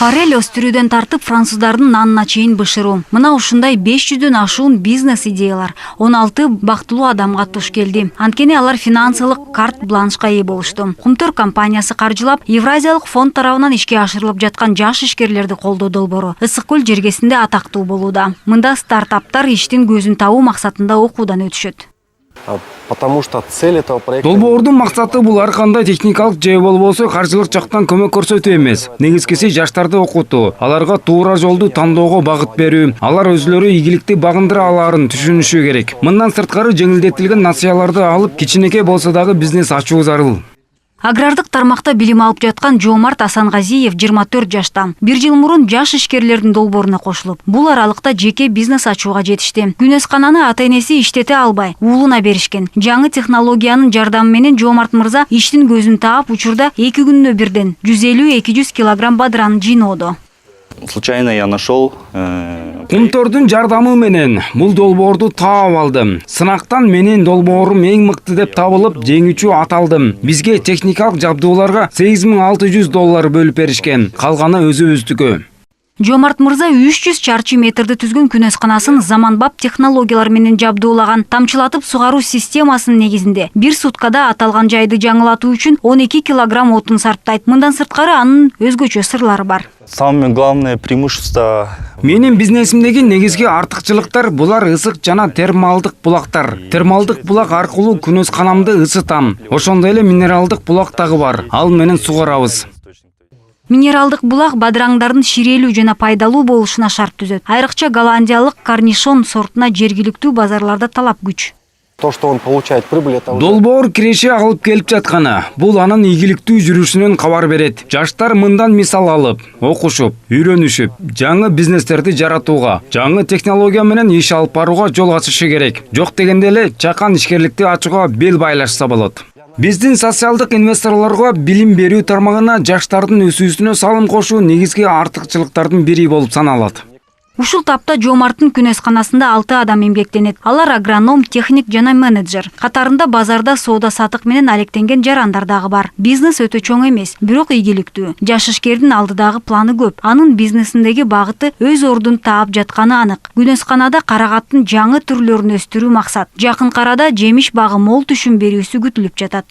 Форель өстүрүүдөн тартып француздардын нанына чейин бышыруу. Мына ушундай 500дөн ашуун бизнес идеялар 16 бактылуу адамга туш келди. Анткени алар финансылык карт бланшка ээ болушту. Кумтөр компаниясы каржылап, Евразиялык фонд тарабынан ишке ашырылып жаткан жаш ишкерлерди колдоо долбоору Ысык көл жергесинде атактуу болууда. Мында стартаптар иштин көзүн табуу максатында окуудан өтүшөт. Потому что цель этого проекта... Долбоордун максаты бул ар кандай техникалык же болбосо каржылык жактан көмөк көрсөтүү эмес. Негизгиси жаштарды окутуу, аларга туура жолду тандоого багыт берүү, алар өзлөрү ийгиликти багындыра алаарын түшүнүшү керек. Мындан сырткары жеңилдетилген насыяларды алып, кичинекей болсо дагы бизнес ачуу зарыл. Агрардык тармакта билим алып жаткан Жоомарт Асангазиев 24 жашта. Бир жыл мурун жаш ишкерлердин долбооруна кошулуп, бул аралыкта жеке бизнес ачууга жетишти. Күнөскананы ата-энеси иштете албай, уулуна беришкен. Жаңы технологиянын жардамы менен Жоомарт мырза иштин көзүн таап, учурда 2 күнүнө бирден 150-200 килограмм бадыраны жыйноодо. Случайно я нашел. Кумтордун жардамы менен бул долбоорду таап алдым. Сынактан менин долбоорум эң мыкты деп табылып, жеңүүчү аталдым. Бизге техникалык жабдууларга $8600 бөлүп беришкен. Калганы өзүбүздүкү. Жоомарт мырза 300 чарчы метрди түзгөн күнөсканасын заманбап технологиялар менен жабдуулаган. Тамчылатып сугаруу системасынын негизинде бир суткада аталган жайды жаңылатуу үчүн 12 килограмм отун сарптайт. Мындан сырткары анын өзгөчө сырлары бар. Самое главное преимущество... Менин бизнесимдеги негизги артыкчылыктар булар ысык жана термалдык булактар. Термалдык булак аркылуу күнөсканамды ысытам. Ошондой эле минералдык булак дагы бар. Ал менен сугарабыз. Минералдык булак бадыраңдардын ширелүү жана пайдалуу болушуна шарт түзөт. Айрыкча голландиялык корнишон сортуна жергиликтүү базарларда талап күч. То, что он получает прибыль, это... Долбоор киреше алып келип жатканы. Бул анын ийгиликтүү жүрүшүнөн кабар берет. Жаштар мындан мисал алып, окушуп, үйрөнүшүп, жаңы бизнестерди жаратууга, жаңы технология менен иш алып барууга жол ачышы керек. Жок дегенде эле чакан ишкерликти ачууга бел байлашса болот. Биздин социалдык инвесторлорго билим берүү тармагына жаштардын өсүүсүнө салым кошуу негизги артыкчылыктардын бири болуп саналат. Ушул тапта Жоомарттын күнөсканасында 6 адам эмгектенет. Алар агроном, техник жана менеджер. Катарында базарда соода сатык менен алектенген жарандар дагы бар. Бизнес өтө чоң эмес, бирок ийгиликтүү. Жаш ишкердин алдыдагы планы көп. Анын бизнесиндеги багыты өз ордун таап жатканы анык. Күнөсканада карагаттын жаңы түрлөрүн өстүрүү максат. Жакын арада жемиш багы мол түшүм берүүсү күтүлүп жатат.